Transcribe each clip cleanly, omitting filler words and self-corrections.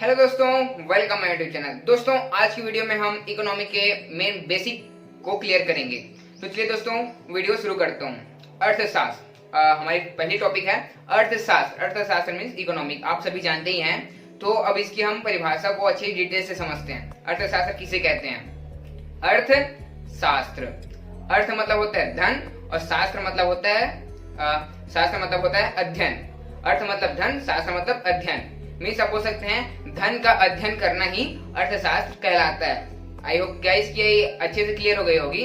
Hello दोस्तों, welcome my YouTube channel. दोस्तों, आज की वीडियो में हम इकोनॉमी के मेन बेसिक को क्लियर करेंगे। तो चलिए दोस्तों, वीडियो शुरू करता हूँ। अर्थशास्त्र हमारी पहली टॉपिक है। अर्थशास्त्र अर्थशास्त्र मीन्स इकोनॉमिक, आप सभी जानते ही हैं। तो अब इसकी हम परिभाषा को अच्छी डिटेल से समझते हैं। अर्थशास्त्र किसे कहते हैं? अर्थशास्त्र, अर्थ मतलब होता है धन और शास्त्र मतलब होता है अध्ययन। अर्थ मतलब धन, शास्त्र मतलब अध्ययन। मीन्स आप बोल सकते हैं धन का अध्ययन करना ही अर्थशास्त्र कहलाता है। आई होप गाइस ये अच्छे से क्लियर हो गई होगी।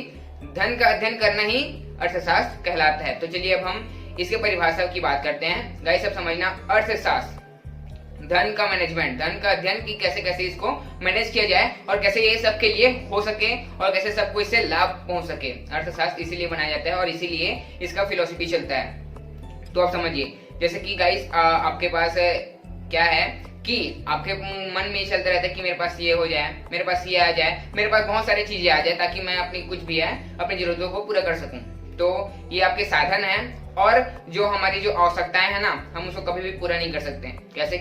धन का अध्ययन करना ही अर्थशास्त्र कहलाता है। तो चलिए अब हम इसके परिभाषा की बात करते हैं। गाइस अब समझना, अर्थशास्त्र धन का मैनेजमेंट, धन का अध्ययन की कैसे कैसे इसको मैनेज किया जाए और कैसे ये सबके लिए हो सके और कैसे सबको इससे लाभ पहुंच सके। अर्थशास्त्र इसीलिए बनाया जाता है और इसीलिए इसका फिलोसफी चलता है। तो आप समझिए, जैसे कि गाइस आपके पास क्या है कि आपके मन में चलता रहता है कि मेरे पास ये हो जाए, मेरे पास ये आ जाए, मेरे पास बहुत सारी चीजें आ जाए ताकि मैं अपनी कुछ भी है अपनी जरूरतों को पूरा कर सकूं। तो ये आपके साधन हैं और जो हमारी जो आवश्यकताएं हैं ना, हम उसको कभी भी पूरा नहीं कर सकते। जैसे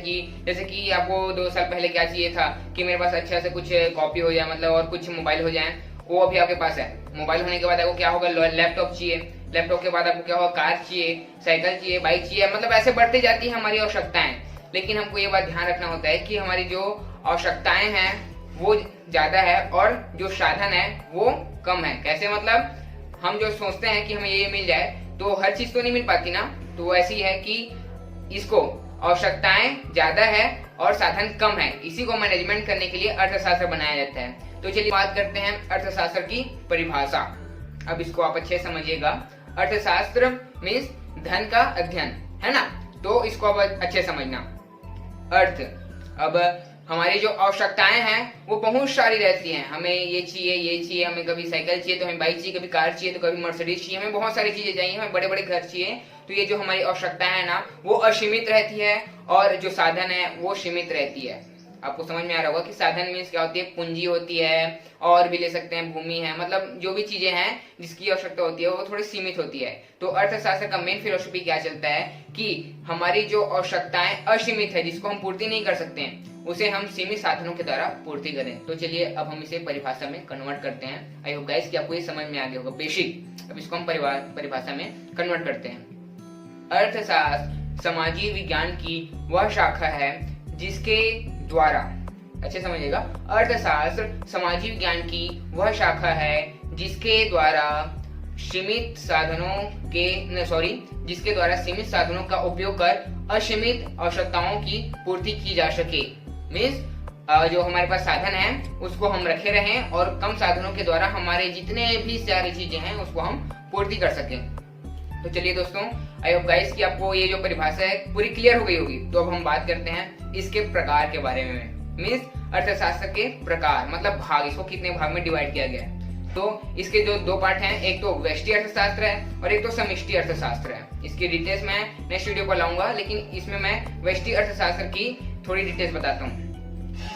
कि आपको 2 साल पहले क्या चाहिए था कि मेरे पास अच्छा से कुछ कॉपी हो जाए, मतलब और कुछ मोबाइल हो जाए, वो अभी आपके पास है। मोबाइल होने के बाद आपको क्या होगा, लैपटॉप चाहिए, लैपटॉप के बाद आपको क्या होगा, कार चाहिए, साइकिल चाहिए, बाइक चाहिए, मतलब ऐसे बढ़ती जाती है हमारी आवश्यकताएं। लेकिन हमको ये बात ध्यान रखना होता है कि हमारी जो आवश्यकताएं हैं वो ज्यादा है और जो साधन है वो कम है। कैसे मतलब, हम जो सोचते हैं कि हमें ये मिल जाए तो हर चीज तो नहीं मिल पाती ना। तो ऐसी है कि इसको आवश्यकताएं ज्यादा है और साधन कम है, इसी को मैनेजमेंट करने के लिए अर्थशास्त्र बनाया जाता है। तो चलिए बात करते हैं अर्थशास्त्र की परिभाषा। अब इसको आप अच्छे समझिएगा। अर्थशास्त्र मीन्स धन का अध्ययन, है ना। तो इसको अब अच्छे समझना। अर्थ, अब हमारी जो आवश्यकताएं हैं वो बहुत सारी रहती हैं। हमें ये चाहिए, हमें कभी साइकिल चाहिए तो हमें बाइक चाहिए, कभी कार चाहिए तो कभी मर्सिडीज चाहिए, हमें बहुत सारी चीजें चाहिए, हमें बड़े बड़े घर चाहिए। तो ये जो हमारी आवश्यकताएं है ना वो असीमित रहती है और जो साधन है वो सीमित रहती है। आपको समझ में आ रहा होगा कि साधन मीन्स क्या होती है, पूंजी होती है, और भी ले सकते हैं भूमि है, मतलब जो भी चीजें हैं जिसकी आवश्यकता होती है वो थोड़ी सीमित होती है। तो अर्थशास्त्र का मेन फिलोसफी क्या चलता है कि हमारी जो आवश्यकताएं असीमित है, जिसको हम पूर्ति नहीं कर सकते हैं, उसे हम सीमित साधनों के द्वारा पूर्ति करें। तो चलिए अब हम इसे परिभाषा में कन्वर्ट करते हैं। आई होप गाइस कि आपको ये समझ में आ गया होगा बेसिक। अब इसको हम परिभाषा में कन्वर्ट करते हैं। अर्थशास्त्र सामाजिक विज्ञान की वह शाखा है जिसके द्वारा, अच्छे समझिएगा, अर्थशास्त्र सामाजिक विज्ञान की वह शाखा है जिसके द्वारा सीमित सीमित साधनों का उपयोग कर असीमित आवश्यकताओं की पूर्ति की जा सके। मीन्स जो हमारे पास साधन है उसको हम रखे रहें और कम साधनों के द्वारा हमारे जितने भी सारी चीजें हैं उसको हम पूर्ति कर सकें। तो चलिए दोस्तों, आई होप गाइस कि आपको ये जो परिभाषा है पूरी क्लियर हो गई होगी। तो अब हम बात करते हैं इसके प्रकार के बारे में। मीन्स अर्थशास्त्र के प्रकार मतलब भाग, इसको कितने भाग में डिवाइड किया गया है। तो इसके जो 2 पार्ट हैं, एक तो व्यष्टि अर्थशास्त्र है और एक तो समष्टि अर्थशास्त्र है। इसकी डिटेल्स मैं नेक्स्ट वीडियो पर लाऊंगा, लेकिन इसमें मैं व्यष्टि अर्थशास्त्र की थोड़ी डिटेल्स बताता हूँ।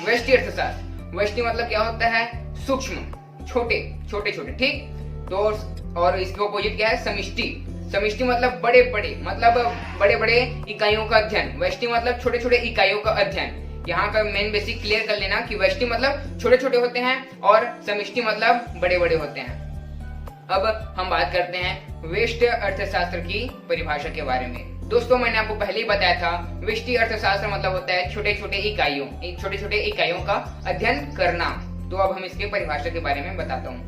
व्यष्टि अर्थशास्त्र, व्यष्टि मतलब क्या होता है, सूक्ष्म, छोटे छोटे, ठीक। तो और इसके ऑपोजिट क्या है, समष्टि। समष्टि मतलब बड़े बड़े इकाइयों का अध्ययन, व्यष्टि मतलब छोटे छोटे इकाइयों का अध्ययन। यहाँ का मेन बेसिक क्लियर कर लेना कि व्यष्टि मतलब छोटे छोटे होते हैं और समष्टि मतलब बड़े बड़े होते हैं। अब हम बात करते हैं व्यष्टि अर्थशास्त्र की परिभाषा के बारे में। दोस्तों, मैंने आपको पहले ही बताया था, व्यष्टि अर्थशास्त्र मतलब होता है छोटे छोटे इकाइयों का अध्ययन करना। तो अब हम इसके परिभाषा के बारे में बताता हूँ।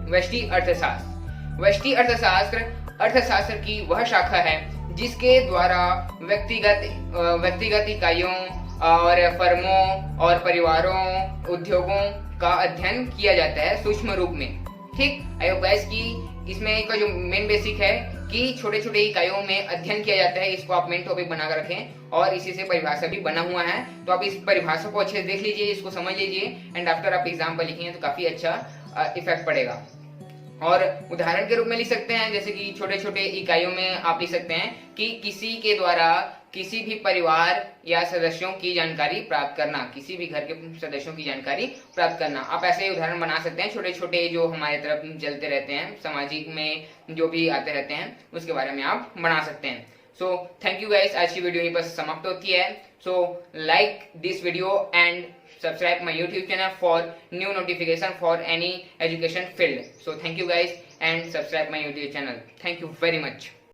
व्यष्टि अर्थशास्त्र की वह शाखा है जिसके द्वारा व्यक्तिगत इकाइयों और फर्मों और परिवारों, उद्योगों का अध्ययन किया जाता है सूक्ष्म रूप में, ठीक। आई होप गाइस कि इसमें का जो मेन बेसिक है कि छोटे छोटे इकाइयों में अध्ययन किया जाता है, इसको आप मेन टॉपिक बनाकर रखें और इसी से परिभाषा भी बना हुआ है। तो आप इस परिभाषा को अच्छे से देख लीजिए, इसको समझ लीजिए, एंड आफ्टर आप एग्जाम पर लिखेंगे तो काफी अच्छा इफेक्ट पड़ेगा। और उदाहरण के रूप में लिख सकते हैं, जैसे कि छोटे छोटे इकाइयों में आप लिख सकते हैं कि किसी के द्वारा किसी भी परिवार या सदस्यों की जानकारी प्राप्त करना, किसी भी घर के सदस्यों की जानकारी प्राप्त करना। आप ऐसे उदाहरण बना सकते हैं, छोटे छोटे जो हमारे तरफ चलते रहते हैं, सामाजिक में जो भी आते रहते हैं उसके बारे में आप बना सकते हैं। सो थैंक यू गाइस, आज की वीडियो यहीं पर समाप्त होती है। So like this video and subscribe my YouTube channel for new notification for any education field. So thank you guys and subscribe my YouTube channel. Thank you very much.